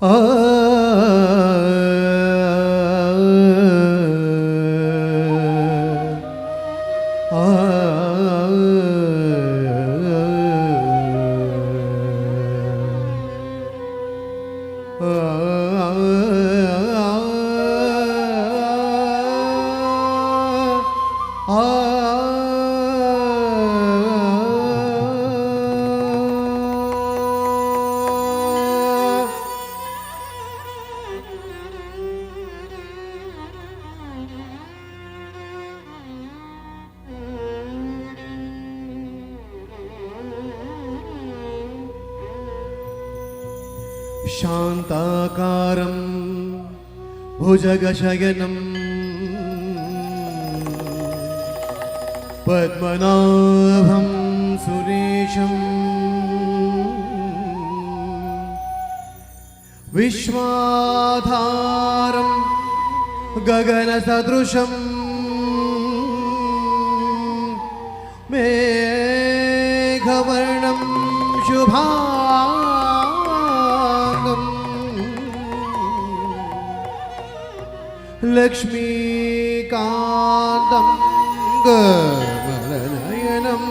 ಆ शान्ताकारं भुजगशयनं पद्मनाभं सुरेशं विश्वाधारं गगनसदृशं मेघवर्णं शुभांगं लक्ष्मीकान्तं कमलनयनं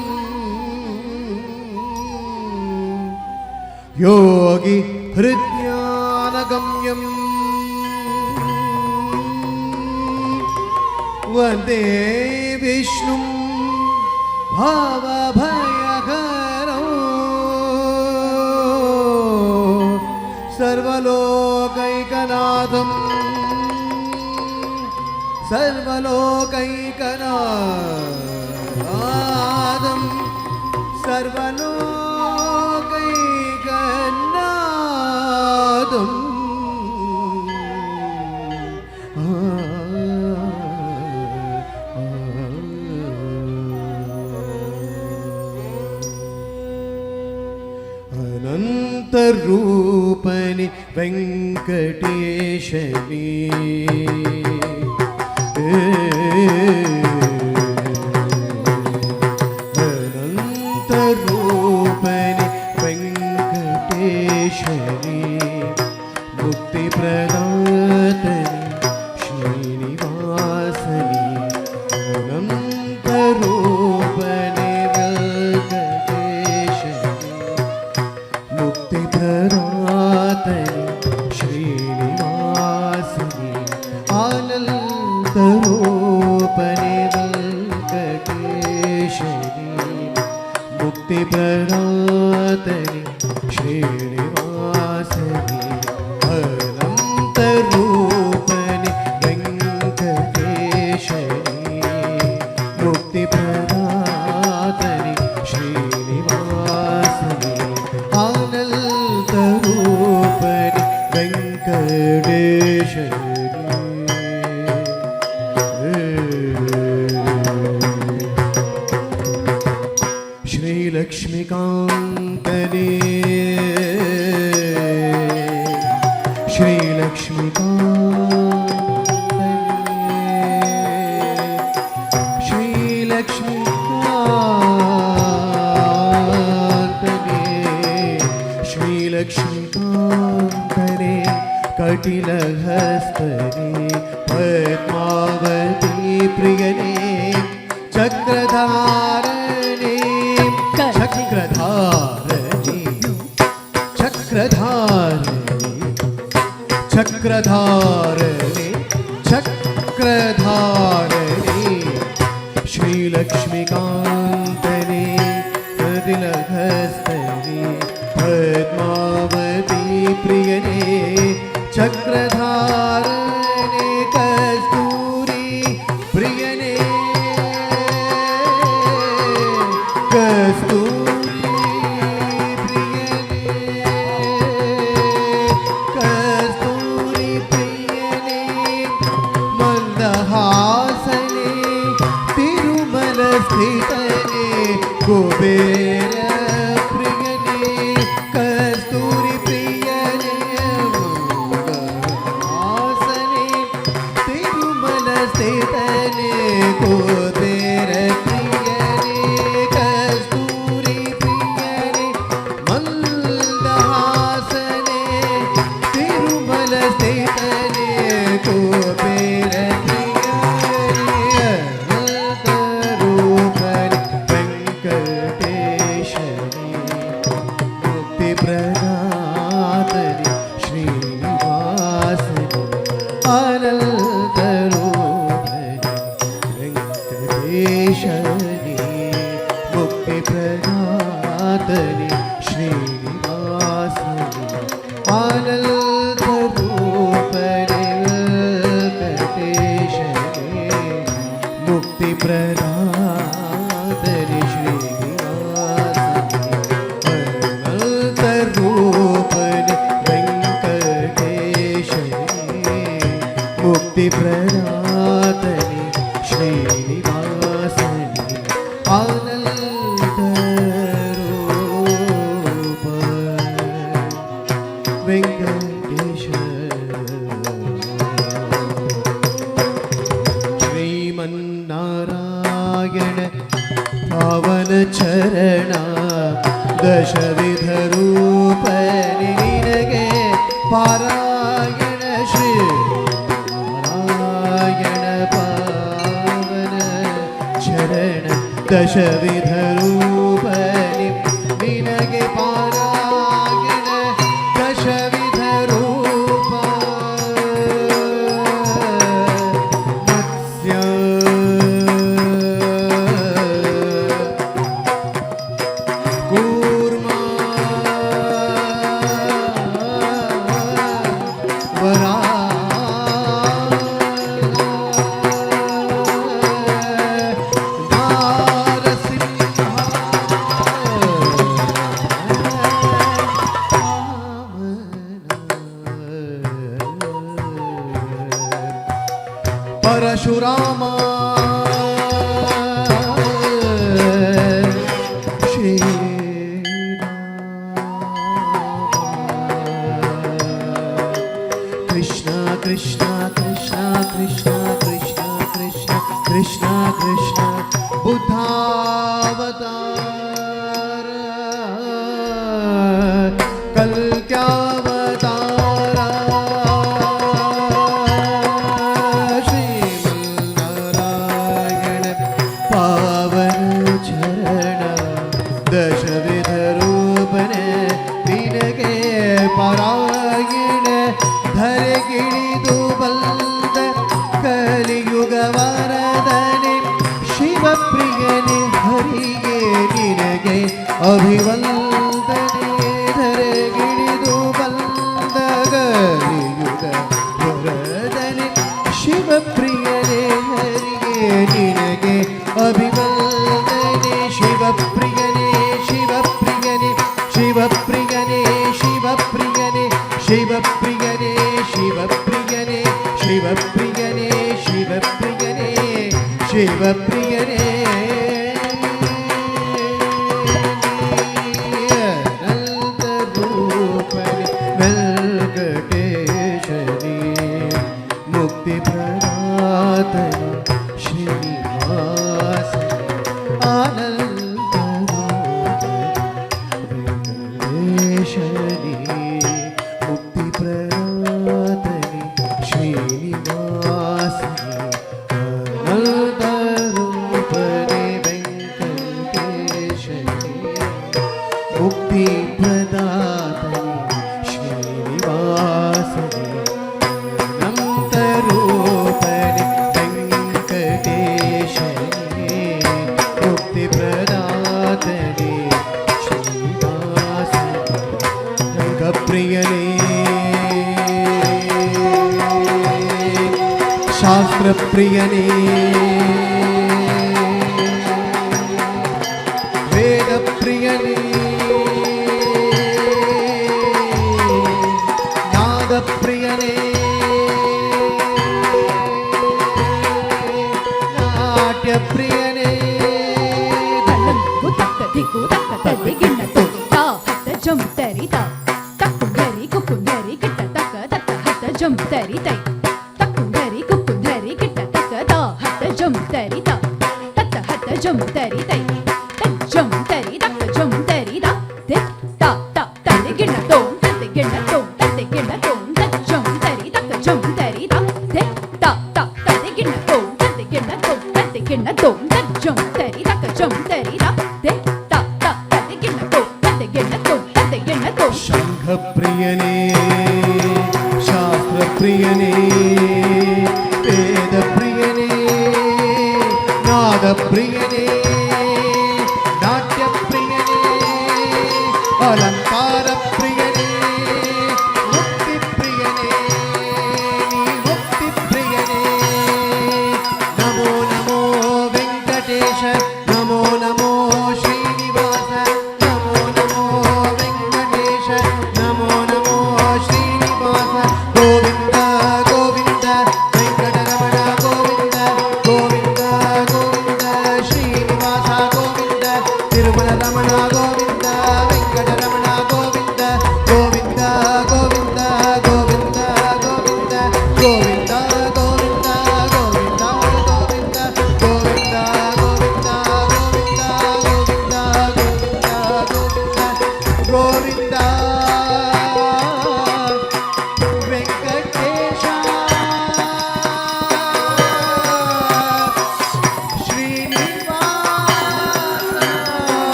योगी हृद्यानगम्यं वन्दे विष्णुं भवभयहरं सर्वलोकैकनाथं सर्वलोकैकनाथं सर्वलोकैकनाथं अनन्तरूपनि वेङ्कटेशनि अनन्तरूपनि वेङ्कटेशनि मुक्तिप्रदातनि श्रीनिवासनि अनन्तरूपनि वेङ्कटेशनि मुक्तिप्रदातनि श्रीनिवासनि आनन्तरूपनि वेङ्कटेशनि मुक्तिप्रदातनि श्रीनिवासनि अनन्तरूपनि वेङ्कटेशनि मुक्तिप्रदातनि श्रीनिवासनि आनन्तरूपनि वेङ्कटेशनि श्रीलक्ष्मीकान्तने श्रीलक्ष्मीकान्तने श्रीलक्ष्मीकान्तने श्रीलक्ष्मीकान्तने कटिलहस्तने पद्मावती प्रियने चक्रधारणे चक्रधारणे चक्रधारणे चक्रधारणे चक्रधारणे श्रीलक्ष्मीकान्तने कटिलहस्तने पद्मावती प्रियने चक्रधारणे कस्तूरी प्रियने कस्तूरी प्रियने मन्दहासने तिरुमलस्थितने कुबेर प्रियने कस्तूरी प्रियने मन्दहासने तिरुमलस्थितने ಆನಂದರೂಪನೆ ವೆಂಕಟೇಶನೇ ಮುಕ್ತಿ ಪ್ರದಾತನೇ ಶ್ರೀನಿವಾಸನೇ ಆನಂದರೂಪನೆ ವೆಂಕಟೇಶನೇ ಮುಕ್ತಿ ಪ್ರದಾತನೇ ಶ್ರೀನಿವಾಸನೇ ಆನಂದರೂಪನೆ ವೆಂಕಟೇಶನೇ ಮುಕ್ತಿ ಪ್ರದಾತನೇ ಶ್ರೀನಿವಾಸನೇ ಆನಂದರೂಪ ವೆಂಕಟೇಶ ಶ್ರೀಮನ್ನಾರಾಯಣ ಪಾವನ ಚರಣ ದಶವಿಧ ರೂಪನೆ ನಿನಗೆ ಪಾರಾಯಣ ಶ್ರೀ ನಾರಾಯಣ ಪಾವನ ಚರಣ ದಶವಿಧ ರೂಪನೆ ನಿನಗೆ ಪಾರಾಯಣ ದಶವಿಧ ರೂಪ ಮತ್ಸ್ಯ ಕೂರ್ಮ ಪರಶುರಾಮ ಕೃಷ್ಣ ಕೃಷ್ಣ ಕೃಷ್ಣ ಕೃಷ್ಣ ಕೃಷ್ಣ ಕೃಷ್ಣ ಕೃಷ್ಣ ಕೃಷ್ಣ ಬುದ್ಧಾವತಾರ ಕಲ್ಕ್ಯಾವತಾರ ಶ್ರೀಮನ್ನಾರಾಯಣ ಪಾವನ ಚರಣ ದಶವಿಧ ರೂಪನೆ ನಿನಗೆ ಪಾರಾಯಣ ಧರೆಗಿಳಿದು ಬಂದ ಕಲಿಯುಗ ವರದನೆ ಶಿವಪ್ರಿಯನೆ ಹರಿಗೆ ನಿನಗೆ ಅಭಿವಂದನೆ ಧರೆಗಿಳಿದು ಬಂದ ಕಲಿಯುಗ ವರದನೆ ಶಿವಪ್ರಿಯನೆ ಹರಿಗೆ ನಿನಗೆ ಅಭಿವಂದನೆ ಶಿವಪ್ರಿಯನೆ ಶಿವಪ್ರಿಯನೆ ಶಿವಪ್ರಿಯನೆ ಶಿವಪ್ರಿಯನೆ ಶಿವಪ್ರಿಯನೇ ಶಿವಪ್ರಿಯನೇ ಶಿವಪ್ರಿಯನೇ ಶಿವಪ್ರಿಯನೇ ಶಿವಪ್ರಿಯನೇ ಅನಂತರೂಪನೆ ವೆಂಕಟೇಶನೇ ಮುಕ್ತಿ ಪ್ರದಾತನೇ ಶ್ರೀನಿವಾಸನೇ ಆನಂದರೂಪನೆ ವೆಂಕಟೇಶನೇ ಮುಕ್ತಿ ಪ್ರದಾತನೇ ಶ್ರೀನಿವಾಸನೇ ಆನಂದರೂಪನೆ ವೆಂಕಟೇಶನೇ ಮುಕ್ತಿ ಪ್ರದಾತನೇ ಶ್ರೀನಿವಾಸನೇ ಅನಂತರೂಪನೆ ವೆಂಕಟೇಶನೇ ಮುಕ್ತಿ ಪ್ರದಾತನೇ ಶ್ರೀನಿವಾಸನೇ ರಂಗಪ್ರಿಯನೇ ಶಾಸ್ತ್ರಪ್ರಿಯನೇ ವೇದಪ್ರಿಯನೇ ನಾದಪ್ರಿಯನೇ ನಾಟ್ಯಪ್ರಿಯನೇ ದಿಕ್ಕು ತಕ್ಕ ತದ್ದಿಗಿಣ್ಣ ತೊಟ್ಟ ಹತ್ತ ಜಂ ತರಿತ ತಕ್ಕುಂದರಿ ಕುಕ್ಕುಂದರಿ ಕಿಟ್ಟ ತಕ್ಕ ತಕ್ಕ ಹತ್ತ ಜಂ ತರಿತೈ ತಕ್ಕುಂದರಿ ಕುಕ್ಕುಂದರಿ ಕಿಟ್ಟ ತಕ್ಕ ತ ಹತ್ತ ಜಂ ತರಿತ ತತ್ತ ಹತ್ತ ಜಂ ತರಿತೈ ತಜ್ಜಂ ತರಿ ತಕ್ಕ ಜಂ ತರಿದ ದಿಕ್ ತ ತ ತದ್ದಿಗಿಣ್ಣ ತೋಂ ತದ್ದಿಗಿಣ್ಣ ತೋಂ ತದ್ದಿಗಿಣ್ಣ ತೋಂ ತಜ್ಜಂ ತರಿ ತಕ್ಕ ಜಂ ತರಿದ ದಿಕ್ ತ ತ ತದ್ದಿಗಿಣ್ಣ ತೋಂ ತದ್ದಿಗಿಣ್ಣ ತೋಂ ತದ್ದಿಗಿಣ್ಣ ತೋಂ ತಜ್ಜಂ ತರಿ ತಕ್ಕ ಜಂ ತರಿದ ದಿಕ್ ಶಂಖಪ್ರಿಯನೇ ಶಾಸ್ತ್ರಪ್ರಿಯನೇ ಪ್ರಿಯನೇ ನಾಟ್ಯ ಪ್ರಿಯನೇ ಅಲಂಕಾರ